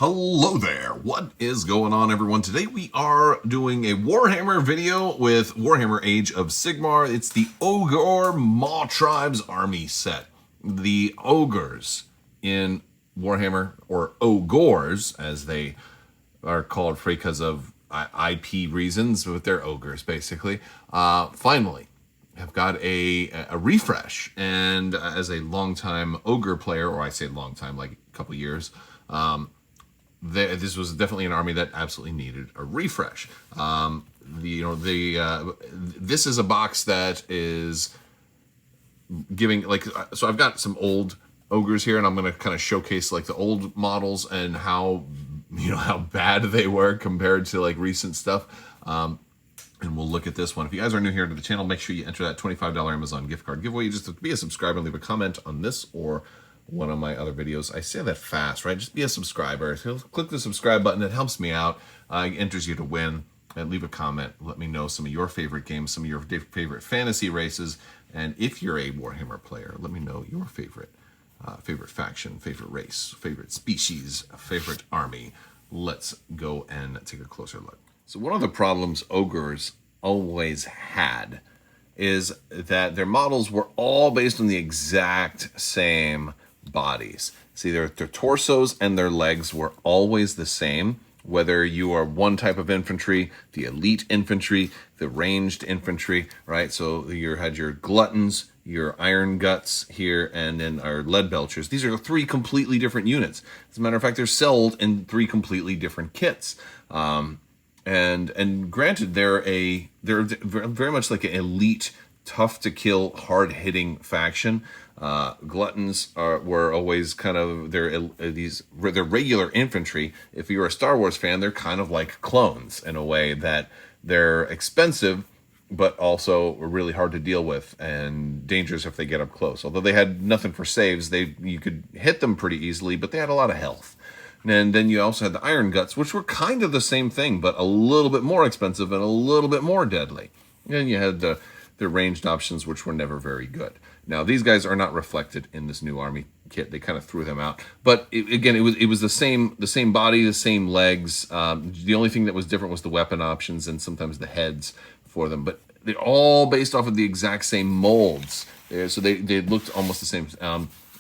Hello there. What is going on, everyone? Today we are doing a Warhammer video with Warhammer Age of Sigmar. It's the Ogor Mawtribes army set. The ogres in Warhammer, or ogres as they are called because of IP reasons, but they're ogres basically. Finally have got a refresh, and as a longtime ogre player, or I say long time, like a couple years, this was definitely an army that absolutely needed a refresh. This is a box that is giving, like, so I've got some old ogres here, and I'm going to kind of showcase like the old models and how bad they were compared to like recent stuff. And we'll look at this one. If you guys are new here to the channel, make sure you enter that $25 Amazon gift card giveaway. You just be a subscriber and leave a comment on this or one of my other videos. I say that fast, right? Just be a subscriber. So click the subscribe button. It helps me out. It enters you to win. And leave a comment. Let me know some of your favorite games, some of your favorite fantasy races. And if you're a Warhammer player, let me know your favorite faction, favorite race, favorite species, favorite army. Let's go and take a closer look. So one of the problems ogres always had is that their models were all based on the exact same bodies. See, their torsos and their legs were always the same, whether you are one type of infantry, the elite infantry, the ranged infantry, right? So you had your gluttons, your iron guts here, and then our lead belchers. These are three completely different units. As a matter of fact, they're sold in three completely different kits. And granted, they're very much like an elite, tough to kill, hard hitting faction. Gluttons were always kind of they're regular infantry. If you're a Star Wars fan, they're kind of like clones in a way that they're expensive, but also really hard to deal with and dangerous if they get up close. Although they had nothing for saves, you could hit them pretty easily, but they had a lot of health. And then you also had the Iron Guts, which were kind of the same thing, but a little bit more expensive and a little bit more deadly. And you had the ranged options, which were never very good. Now, these guys are not reflected in this new army kit. They kind of threw them out. But it was the same body, the same legs. The only thing that was different was the weapon options and sometimes the heads for them. But they're all based off of the exact same molds. So they looked almost the same.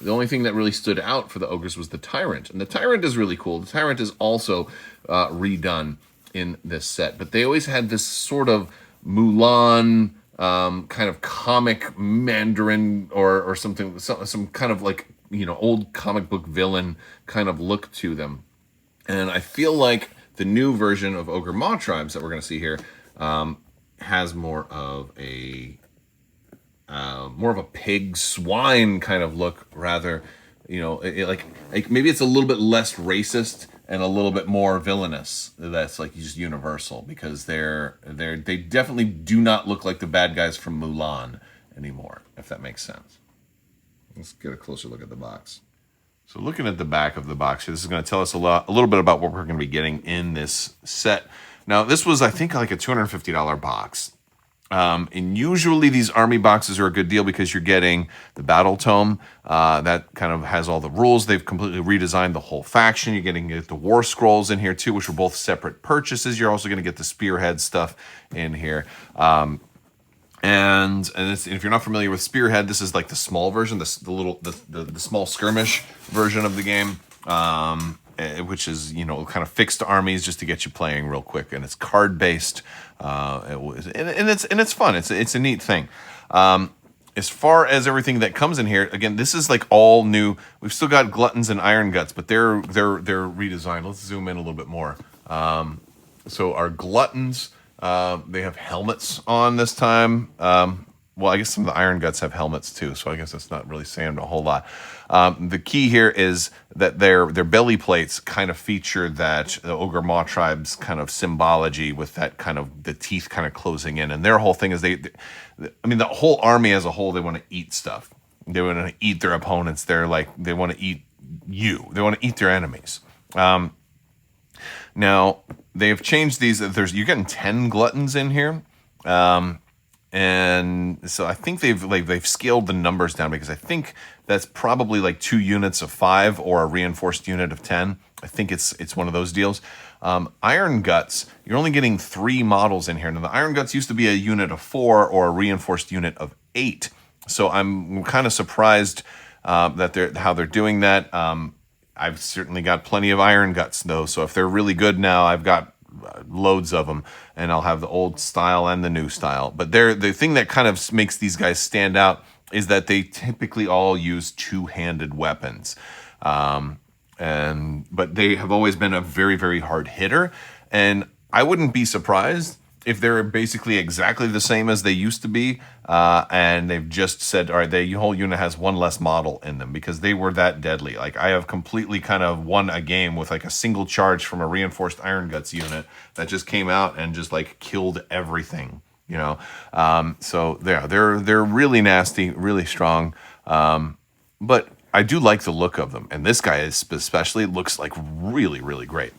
The only thing that really stood out for the ogres was the Tyrant. And the Tyrant is really cool. The Tyrant is also redone in this set. But they always had this sort of Mulan kind of comic Mandarin or something, some kind of like, old comic book villain kind of look to them. And I feel like the new version of Ogor Mawtribes that we're going to see here has more of a pig swine kind of look, rather, like maybe it's a little bit less racist and a little bit more villainous. That's like just universal, because they definitely do not look like the bad guys from Mulan anymore, if that makes sense. Let's get a closer look at the box. So looking at the back of the box here, this is going to tell us a little bit about what we're going to be getting in this set. Now, this was, I think, like a $250 box. And usually these army boxes are a good deal because you're getting the battle tome that kind of has all the rules. They've completely redesigned the whole faction. You're getting the war scrolls in here too, which were both separate purchases. You're also going to get the spearhead stuff in here. And if you're not familiar with spearhead, this is like the small version, the small skirmish version of the game. Which is, kind of fixed armies just to get you playing real quick, and it's card based, and it's fun. It's a neat thing. As far as everything that comes in here, again, this is like all new. We've still got Gluttons and Iron Guts, but they're redesigned. Let's zoom in a little bit more. So our Gluttons, they have helmets on this time. Well, I guess some of the Iron Guts have helmets too, so I guess that's not really saying a whole lot. The key here is that their belly plates kind of feature that the Ogor Mawtribes kind of symbology, with that kind of the teeth kind of closing in. And their whole thing is the whole army as a whole, they want to eat stuff. They want to eat their opponents. They want to eat you. They want to eat their enemies. Now, they have changed these. You're getting 10 Gluttons in here. And so I think they've scaled the numbers down, because I think that's probably like 2 units of 5 or a reinforced unit of 10. I think it's one of those deals. Iron Guts, you're only getting 3 models in here. Now, the Iron Guts used to be a unit of 4 or a reinforced unit of 8. So I'm kind of surprised that how they're doing that. I've certainly got plenty of Iron Guts, though. So if they're really good now, I've got loads of them, and I'll have the old style and the new style. But the thing that kind of makes these guys stand out is that they typically all use two-handed weapons. But they have always been a very, very hard hitter. And I wouldn't be surprised if they're basically exactly the same as they used to be. And they've just said, all right, the whole unit has 1 less model in them because they were that deadly. Like, I have completely kind of won a game with like a single charge from a reinforced Iron Guts unit that just came out and just like killed everything, you know? So they're really nasty, really strong. But I do like the look of them. And this guy especially looks like really, really great.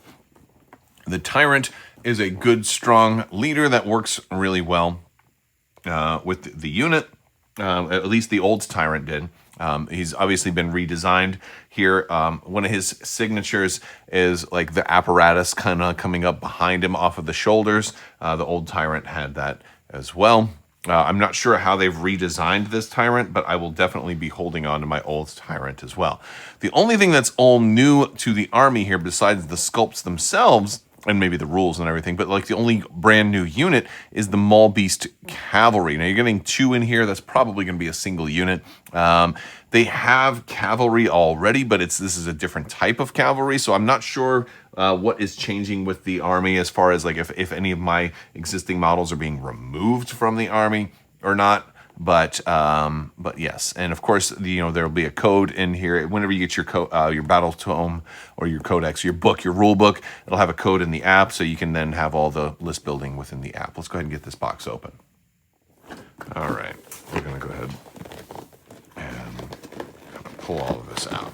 The Tyrant is a good, strong leader that works really well with the unit. At least the old Tyrant did. He's obviously been redesigned here. One of his signatures is like the apparatus kind of coming up behind him off of the shoulders. The old Tyrant had that as well. I'm not sure how they've redesigned this Tyrant, but I will definitely be holding on to my old Tyrant as well. The only thing that's all new to the army here, besides the sculpts themselves, and maybe the rules and everything, but like the only brand new unit is the Maul Beast Cavalry. Now you're getting 2 in here. That's probably going to be a single unit. They have cavalry already, but this is a different type of cavalry, so I'm not sure what is changing with the army as far as like if any of my existing models are being removed from the army or not. But yes, and of course, there'll be a code in here. Whenever you get your battle tome or your codex, your book, your rule book, it'll have a code in the app, so you can then have all the list building within the app. Let's go ahead and get this box open. All right, we're gonna go ahead and pull all of this out.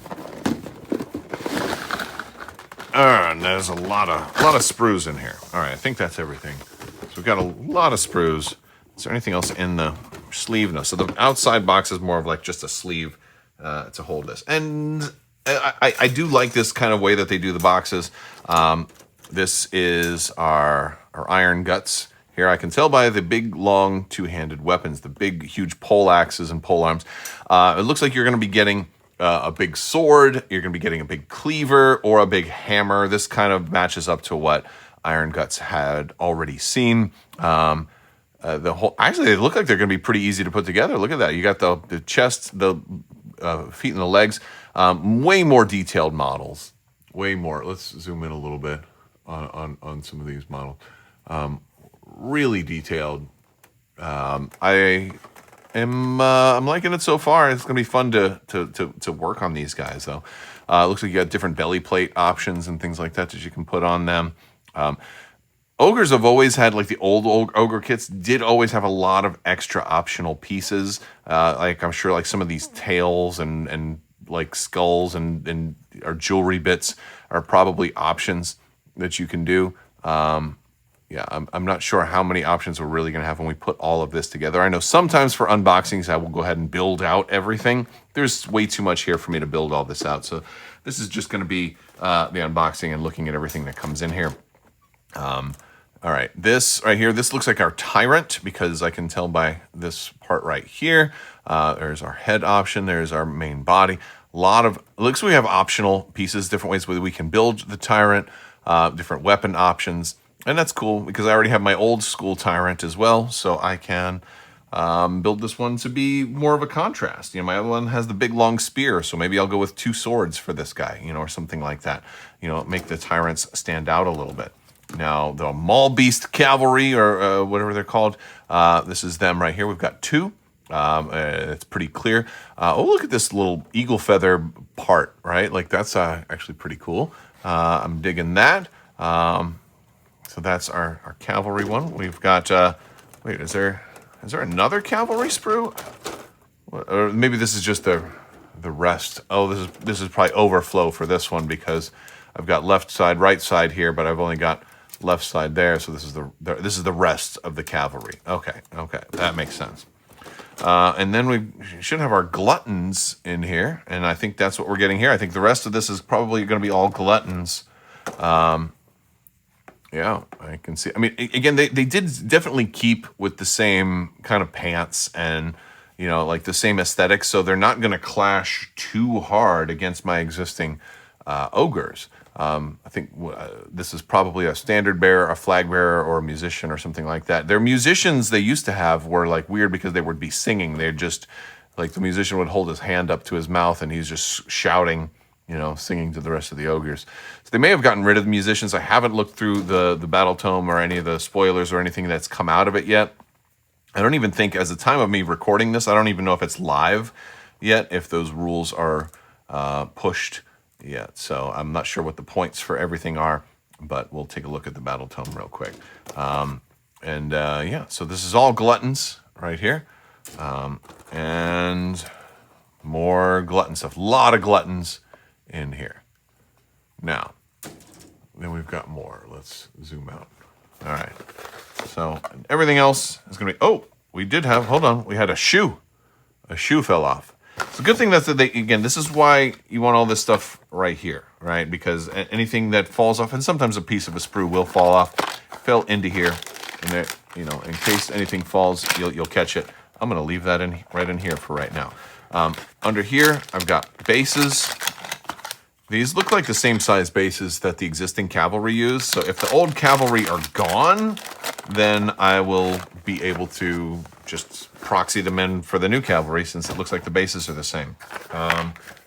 And there's a lot of sprues in here. All right, I think that's everything. So we've got a lot of sprues. Is there anything else in the sleeve? No. So the outside box is more of like just a sleeve to hold this. And I do like this kind of way that they do the boxes. This is our Iron Guts. Here I can tell by the big, long, two-handed weapons, the big, huge pole axes and pole arms. It looks like you're going to be getting a big sword. You're going to be getting a big cleaver or a big hammer. This kind of matches up to what Iron Guts had already seen. Actually, they look like they're going to be pretty easy to put together. Look at that. You got the chest, the feet, and the legs. Way more detailed models. Way more. Let's zoom in a little bit on some of these models. Really detailed. I'm liking it so far. It's going to be fun to work on these guys, though. It looks like you got different belly plate options and things like that you can put on them. Ogres have always had, like the old Ogre kits, did always have a lot of extra optional pieces. Like I'm sure like some of these tails and like skulls and or jewelry bits are probably options that you can do. Yeah, I'm not sure how many options we're really going to have when we put all of this together. I know sometimes for unboxings, I will go ahead and build out everything. There's way too much here for me to build all this out. So this is just going to be the unboxing and looking at everything that comes in here. All right, this right here, this looks like our Tyrant because I can tell by this part right here. There's our head option. There's our main body. It looks like we have optional pieces, different ways where we can build the Tyrant, different weapon options. And that's cool because I already have my old school Tyrant as well. So I can build this one to be more of a contrast. My other one has the big long spear. So maybe I'll go with 2 swords for this guy, or something like that. Make the Tyrants stand out a little bit. Now, the Maul Beast Cavalry, or whatever they're called, this is them right here. We've got 2. It's pretty clear. Oh, look at this little eagle feather part, right? Like, that's actually pretty cool. I'm digging that. So that's our cavalry one. We've got, wait, is there another cavalry sprue? Or maybe this is just the rest. Oh, this is probably overflow for this one because I've got left side, right side here, but I've only got left side there. So this is the rest of the cavalry. Okay, that makes sense. And then we should have our gluttons in here, and I think that's what we're getting here. I think the rest of this is probably going to be all gluttons. Yeah, I can see. I mean, again, they did definitely keep with the same kind of pants and, like the same aesthetic, so they're not going to clash too hard against my existing ogres. I think this is probably a standard bearer, a flag bearer, or a musician or something like that. Their musicians they used to have were like weird because they would be singing. They'd just, like the musician would hold his hand up to his mouth and he's just shouting, singing to the rest of the ogres. So they may have gotten rid of the musicians. I haven't looked through the battle tome or any of the spoilers or anything that's come out of it yet. I don't even think, as the time of me recording this, I don't even know if it's live yet, if those rules are pushed yet. So I'm not sure what the points for everything are, but we'll take a look at the battle tome real quick. Yeah, so this is all gluttons right here. And more glutton stuff. A lot of gluttons in here. Now, then we've got more. Let's zoom out. All right. So everything else is going to be, oh, we did have, hold on, we had a shoe. A shoe fell off. It's a good thing that again, this is why you want all this stuff right here, right? Because anything that falls off, and sometimes a piece of a sprue will fall off, fell into here, and it, in case anything falls, you'll catch it. I'm going to leave that right in here for right now. Under here, I've got bases. These look like the same size bases that the existing cavalry use. So if the old cavalry are gone, then I will be able to just proxy them in for the new cavalry since it looks like the bases are the same.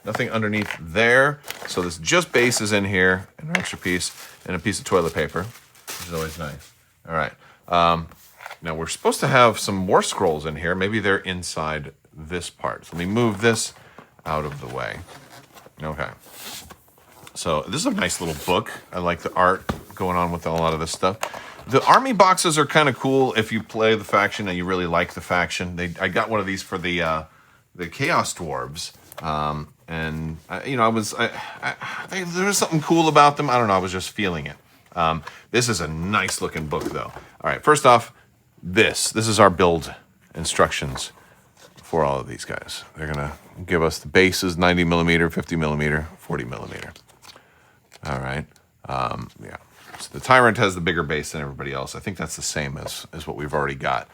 Nothing underneath there. So there's just bases in here, and an extra piece, and a piece of toilet paper, which is always nice. All right. Now we're supposed to have some war scrolls in here. Maybe they're inside this part. So let me move this out of the way. Okay. So this is a nice little book. I like the art going on with a lot of this stuff. The army boxes are kind of cool if you play the faction and you really like the faction. I got one of these for the Chaos Dwarves, and there was something cool about them. I don't know. I was just feeling it. This is a nice looking book, though. All right. First off, this is our build instructions for all of these guys. They're gonna give us the bases: 90 millimeter, 50 millimeter, 40 millimeter. All right. Yeah. So the Tyrant has the bigger base than everybody else. I think that's the same as what we've already got.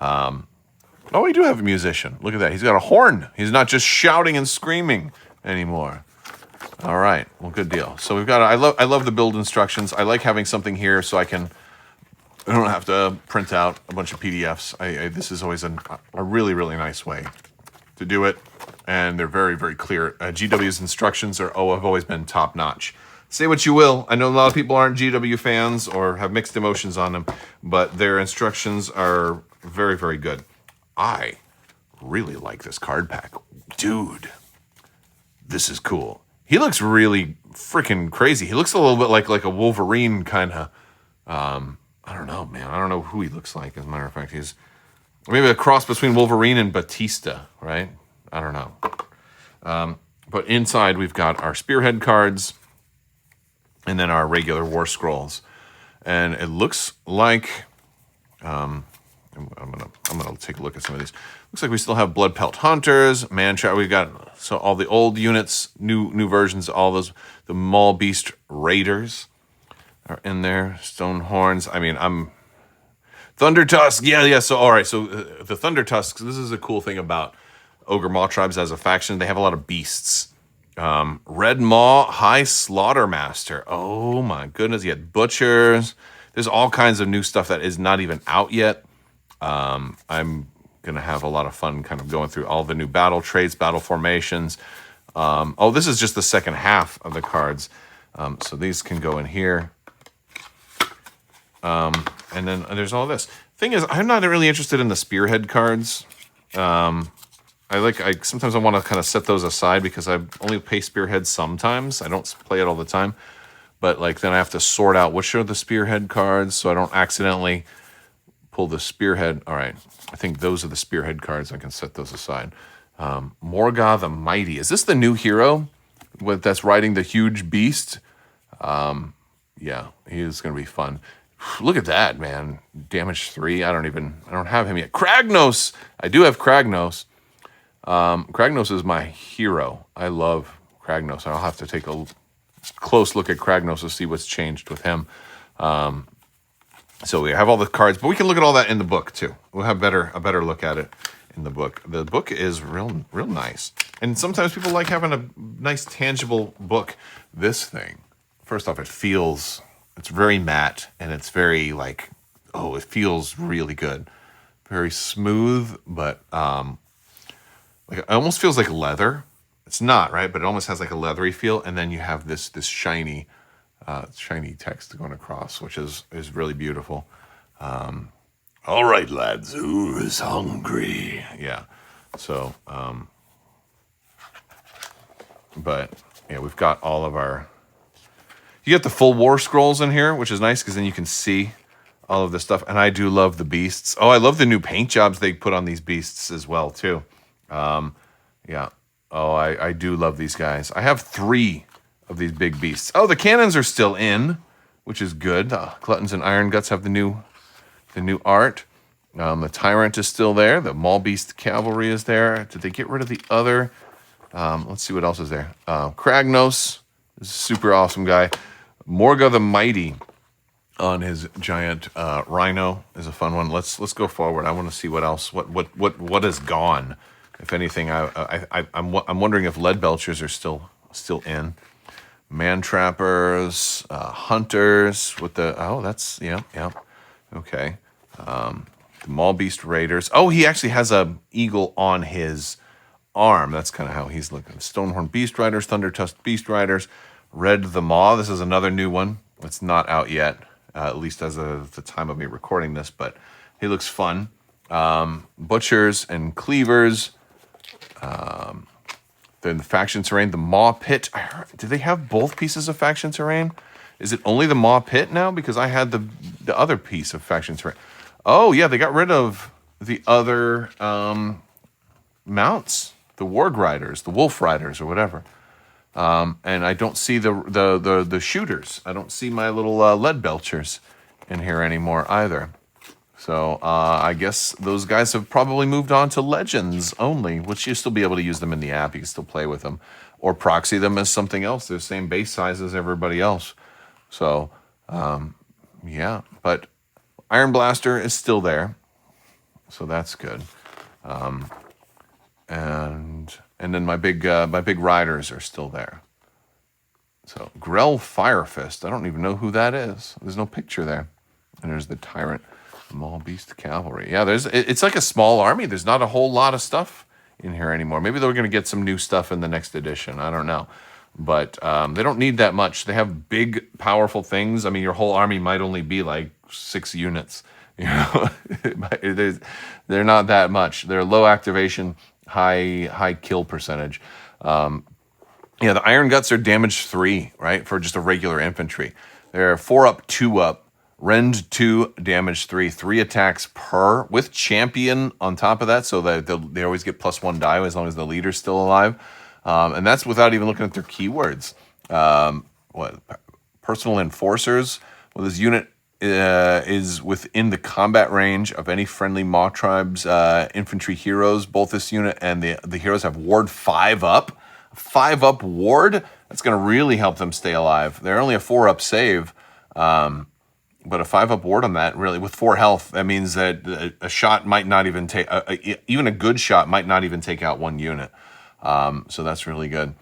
Oh, we do have a musician. Look at that. He's got a horn. He's not just shouting and screaming anymore. All right. Well, good deal. So we've got. I love the build instructions. I like having something here so I don't have to print out a bunch of PDFs. This is always a really, really nice way to do it, and they're very, very clear. GW's instructions have always been top notch. Say what you will. I know a lot of people aren't GW fans or have mixed emotions on them, but their instructions are very, very good. I really like this card pack. Dude, this is cool. He looks really freaking crazy. He looks a little bit like a Wolverine kind of. I don't know, man. I don't know who he looks like, as a matter of fact. He's maybe a cross between Wolverine and Batista, right? I don't know. But inside, we've got our Spearhead cards, and then our regular war scrolls, and it looks like I'm gonna take a look at some of these. Looks like we still have Blood Pelt Hunters, Mantrap. We've got all the old units, new versions, all those. The Maul Beast Raiders are in there. Stone Horns. I mean, Thunder Tusk. Yeah. So all right. So the Thunder Tusks. This is a cool thing about Ogor Mawtribes as a faction. They have a lot of beasts. Red Maw High Slaughtermaster. Oh my goodness. You had Butchers. There's all kinds of new stuff that is not even out yet. I'm going to have a lot of fun kind of going through all the new battle traits, battle formations. This is just the second half of the cards. So these can go in here. And then there's all this. Thing is, I'm not really interested in the Spearhead cards. Sometimes I want to kind of set those aside because I only play Spearhead sometimes. I don't play it all the time. But then I have to sort out which are the Spearhead cards so I don't accidentally pull the Spearhead. All right. I think those are the Spearhead cards. I can set those aside. Morga the Mighty. Is this the new hero that's riding the huge beast? Yeah, he is going to be fun. Look at that, man. Damage 3. I don't have him yet. Kragnos. I do have Kragnos. Kragnos is my hero. I love Kragnos. I'll have to take a close look at Kragnos to see what's changed with him. So we have all the cards, but we can look at all that in the book too. We'll have a better look at it in the book. The book is real nice. And sometimes people like having a nice tangible book. This thing, first off, it's very matte, and it's very like, it feels really good. Very smooth, but like it almost feels like leather. It's not, right? But it almost has like a leathery feel. And then you have this shiny text going across, which is really beautiful. All right, lads, who is hungry? Yeah. So, but yeah, we've got all of our. You get the full war scrolls in here, which is nice because then you can see all of this stuff. And I do love the beasts. Oh, I love the new paint jobs they put on these beasts as well too. Yeah. Oh, I do love these guys. I have 3 of these big beasts. Oh, the cannons are still in, which is good. Gluttons and Iron Guts have the new art. The Tyrant is still there. The Maul Beast Cavalry is there. Did they get rid of the other? Let's see what else is there. Kragnos is a super awesome guy. Morga the Mighty on his giant rhino is a fun one. Let's go forward. I want to see what else. What is gone, if anything. I'm wondering if lead belchers are still in. Man trappers, hunters with the that's yeah okay. The Maul Beast Raiders. Oh, he actually has a eagle on his arm. That's kind of how he's looking. Stonehorn Beast Riders, Thunder Tusk Beast Riders, Red the Maw. This is another new one. It's not out yet, at least as of the time of me recording this, but he looks fun. Butchers and Cleavers. Then the Faction Terrain, the Maw Pit. Do they have both pieces of Faction Terrain? Is it only the Maw Pit now? Because I had the other piece of Faction Terrain. Oh, yeah, they got rid of the other mounts, the Warg Riders, the Wolf Riders, or whatever. And I don't see the shooters. I don't see my little lead belchers in here anymore either. So I guess those guys have probably moved on to Legends only, which you'll still be able to use them in the app. You can still play with them or proxy them as something else. They're the same base size as everybody else. So, yeah. But Iron Blaster is still there. So that's good. And then my big riders are still there. So Grell Firefist. I don't even know who that is. There's no picture there. And there's the Tyrant. Maul Beast Cavalry. Yeah, it's like a small army. There's not a whole lot of stuff in here anymore. Maybe they're going to get some new stuff in the next edition. I don't know. But they don't need that much. They have big, powerful things. I mean, your whole army might only be like 6 units. You know, they're not that much. They're low activation, high kill percentage. Yeah, the Iron Guts are damage 3, right, for just a regular infantry. They're 4 up, 2 up. Rend 2, damage 3, 3 attacks per, with champion on top of that, so that they always get +1 die as long as the leader's still alive. And that's without even looking at their keywords. Personal enforcers. Well, this unit is within the combat range of any friendly Mawtribes infantry heroes. Both this unit and the heroes have ward 5 up. 5 up ward. That's going to really help them stay alive. They're only a 4 up save. But a 5 up ward on that, really, with 4 health, that means that a shot might not even take, even a good shot might not even take out 1 unit. So that's really good.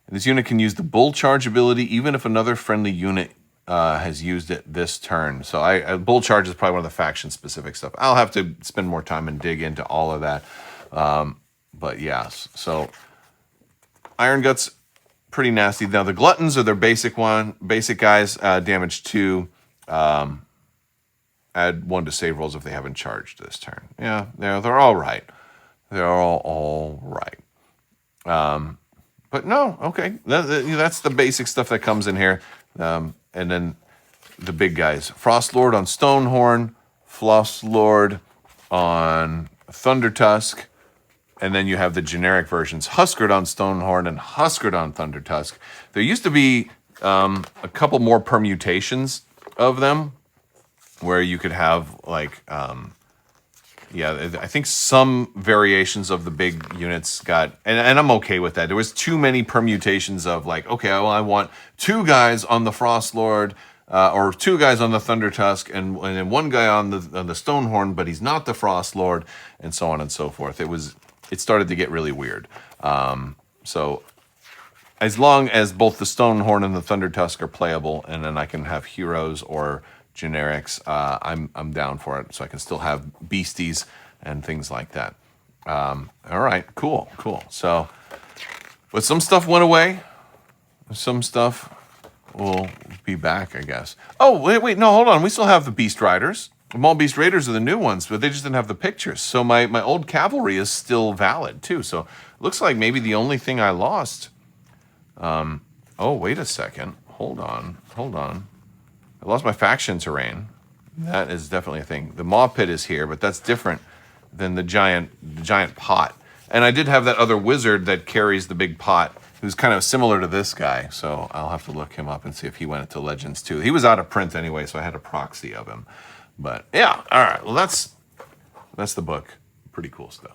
This unit can use the Bull Charge ability, even if another friendly unit has used it this turn. So Bull Charge is probably one of the faction-specific stuff. I'll have to spend more time and dig into all of that. But yes, so Iron Guts, pretty nasty. Now the Gluttons are their basic guys, damage 2. Add 1 to save rolls if they haven't charged this turn. Yeah, they're all right. They're all right. But no, okay. That's the basic stuff that comes in here. And then the big guys. Frost Lord on Stonehorn, Floss Lord on Thunder Tusk, and then you have the generic versions, Huskard on Stonehorn and Huskard on Thunder Tusk. There used to be a couple more permutations of them, where you could have like, yeah, I think some variations of the big units got, and I'm okay with that. There was too many permutations of like, okay, well, I want 2 guys on the Frost Lord, or 2 guys on the Thunder Tusk, and then 1 guy on the Stonehorn, but he's not the Frost Lord, and so on and so forth. It started to get really weird. So as long as both the Stonehorn and the Thunder Tusk are playable, and then I can have heroes or generics, I'm down for it. So I can still have beasties and things like that. All right, cool. So, but some stuff went away. Some stuff will be back, I guess. Oh, wait, no, hold on. We still have the Beast Riders. The Maul Beast Raiders are the new ones, but they just didn't have the pictures. So my old cavalry is still valid too. So it looks like maybe the only thing I lost. Oh, wait a second. Hold on. I lost my faction terrain. That is definitely a thing. The Maw Pit is here, but that's different than the giant pot. And I did have that other wizard that carries the big pot, who's kind of similar to this guy. So I'll have to look him up and see if he went into Legends too. He was out of print anyway, so I had a proxy of him. But yeah, all right. Well, that's the book. Pretty cool stuff.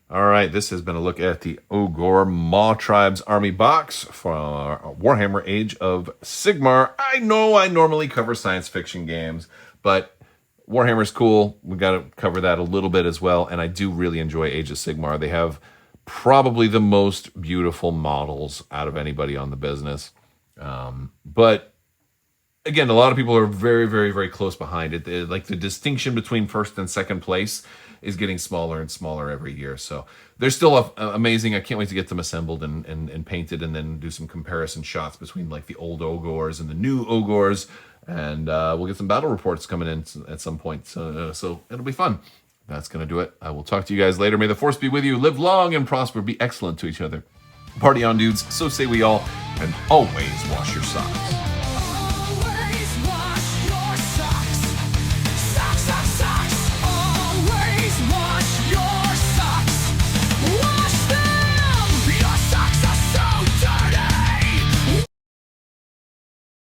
All right, this has been a look at the Ogor Mawtribes Army box for Warhammer Age of Sigmar. I know I normally cover science fiction games, but Warhammer's cool. We got to cover that a little bit as well, and I do really enjoy Age of Sigmar. They have probably the most beautiful models out of anybody on the business. But again, a lot of people are very, very, very close behind it. Like the distinction between first and second place is getting smaller and smaller every year. So they're still amazing. I can't wait to get them assembled and painted, and then do some comparison shots between like the old Ogors and the new Ogors. And we'll get some battle reports coming in at some point. So it'll be fun. That's going to do it. I will talk to you guys later. May the force be with you. Live long and prosper. Be excellent to each other. Party on, dudes. So say we all. And always wash your socks.